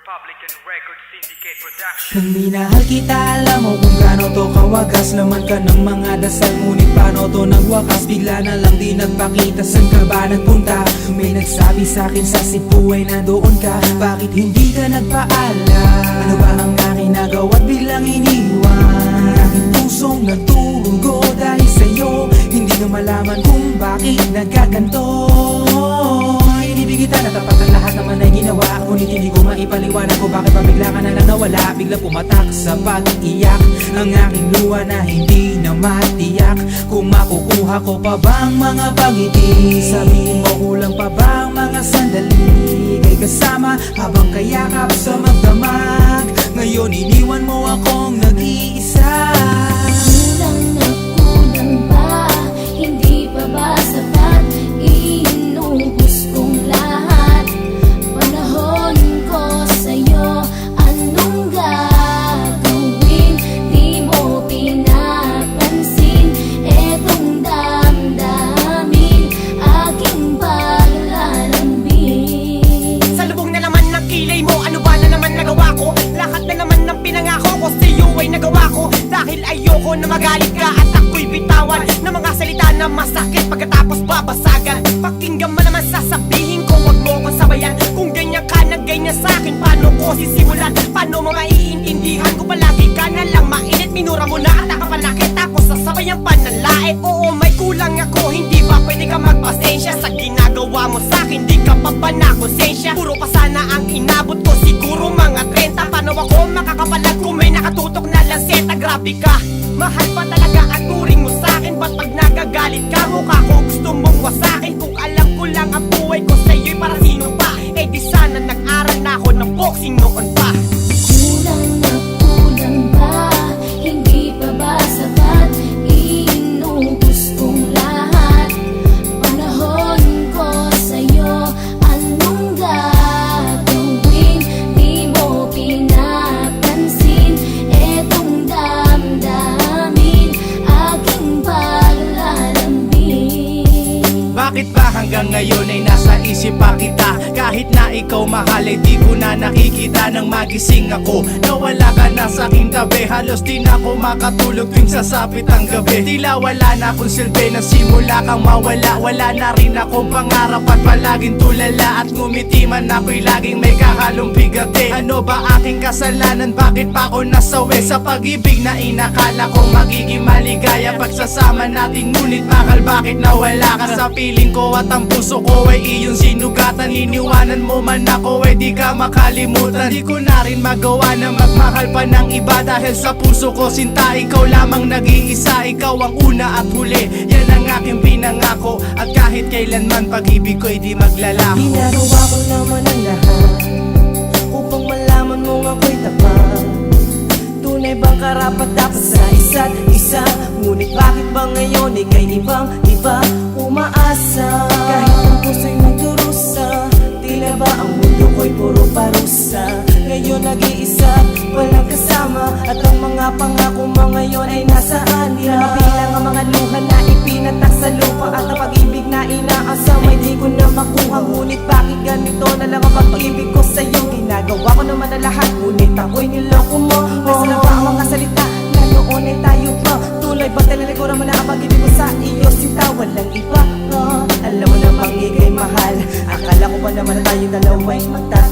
Republican Record Syndicate Production. Nang minahal kita, alam mo kung gaano to kawagas. Laman ka ng mga dasal, ngunit paano to nagwakas? Bigla na lang di nagpakita, saan ka ba nagpunta? May nagsabi sa'kin sa Cebu ay nandoon ka. Bakit hindi ka nagpaalam? Ano ba ang aking nagawa't biglang iniwan? Ang aking pusong nagturugo dahil sa'yo. Hindi na malaman kung bakit nagkaganto. Inibig kita na tapat ang lahat naman ay ginawa, ngunit hindi ko maipaliwanag kung bakit pa bigla ka na lang nawala. Bigla pumatak sa pag-iyak ang aking luha na hindi na matiyak. Kung makukuha ko pa bang mga pangiti? Sabihin mo kulang pa bang mga sandali? Kay kasama habang kayakap sa magdamag. Ngayon iniwan mo akong nag-iisa. Kulang na kulang ba? Hindi pa ba sapat? Inubos kong lahat. Panahon ko sa'yo, anong gagawin? Di mo pinapansin etong damdamin, aking paglalambing. Sa lubong na naman ng kilay mo, ano ba na naman nagawa ko? Lahat na naman ng pinangako ko sa'yo ay nagawa ko. Dahil ayoko na magalit ka at ako'y bitawan ng mga salita na masakit pagkatapos babasagan. Pakinggan mo naman sasabihin ko, wag mo ko sabayan. Kung ganyan ka na ganyan sa'kin, paano ko sisimulan? Paano mo maiintindihan ko palagi ka na lang mainit? Minura mo na at nakapanakit ako sa sabayang pananlait. Oo, may kulang ako, hindi ba pwede ka magpasensya sa ginagawa mo sa'kin? Di ka pa ba nakonsensya? Puro pa sana ang inabot ko, siguro mga 30. Paano ako makakapalag kung may nakatutok na lanseta? Grabe ka, mahal pa talaga ang turing mo sa'kin. Ba't pag nagagalit ka, mukha ko gusto mong wasakin? Kung alam ko lang ang buhay ko sa'yo'y para sino pa? Eh di sana nag-aral na ako ng boxing noon pa. Kulang na kulang ba? Hindi pa ba sapat? Inubos kong lahat. Panahon ko sa'yo, anong gagawin? Di mo pinapansin etong damdamin, aking paglalambing. Bakit ba hanggang ngayon ay nasa isip pa kita? Kahit na ikaw mahal ay di ko na nakikita. Nang magising ako, nawala ka na sa aking tabi. Halos di na ako makatulog tuwing sasapit ang gabi. Tila wala na akong silbi na simula kang mawala. Wala na rin akong pangarap at palaging tulala. At ngumiti man ako'y laging may kahalong bigati. Ano ba aking kasalanan? Bakit pa ako nasawi sa pag-ibig na inakala kong magiging maligaya? Pagsasama natin ngunit bakal bakit nawala ka sa piling ko? At ang puso ko ay iyong sinugatan. Iniwanan mo man ako ay di ka makalimutan. Di ko na rin magawa na magmahal pa ng iba. Dahil sa puso ko sinta, ikaw lamang nag-iisa. Ikaw ang una at huli, yan ang aking pinangako. At kahit kailanman pag-ibig ko ay di maglalako. Ginagawa ko naman ang lahat upang malaman mong ako'y tapat. Tunay bang karapat dapat sa isa't isa? Ngunit bakit ba ngayon ika'y ibang-iba umaasa? Kahit ang puso'y nagdurusa, tila ba ang mundo ko'y puro parusa? Ngayon nag-iisa, walang kasama. At ang mga pangako mo ngayon ay nasaan? Di na mabilang ang mga luha na ipinatak sa lupa. At ang pag-ibig na inaasam ay di ko na makuha. Ngunit bakit ganito na lang ang pag-ibig ko sa'yo? Ginagawa ko naman na lahat, ngunit ako'y niloko mo. Nasa na ba ang mga salita na noon ay tayo pa? Tuloy ba talaligura mo na ang pag-ibig ko sa iyo? Sinta, walang iba. Alam mo namang ika'y mahal. Akala ko ba naman na tayo dalawa'y magtatapos?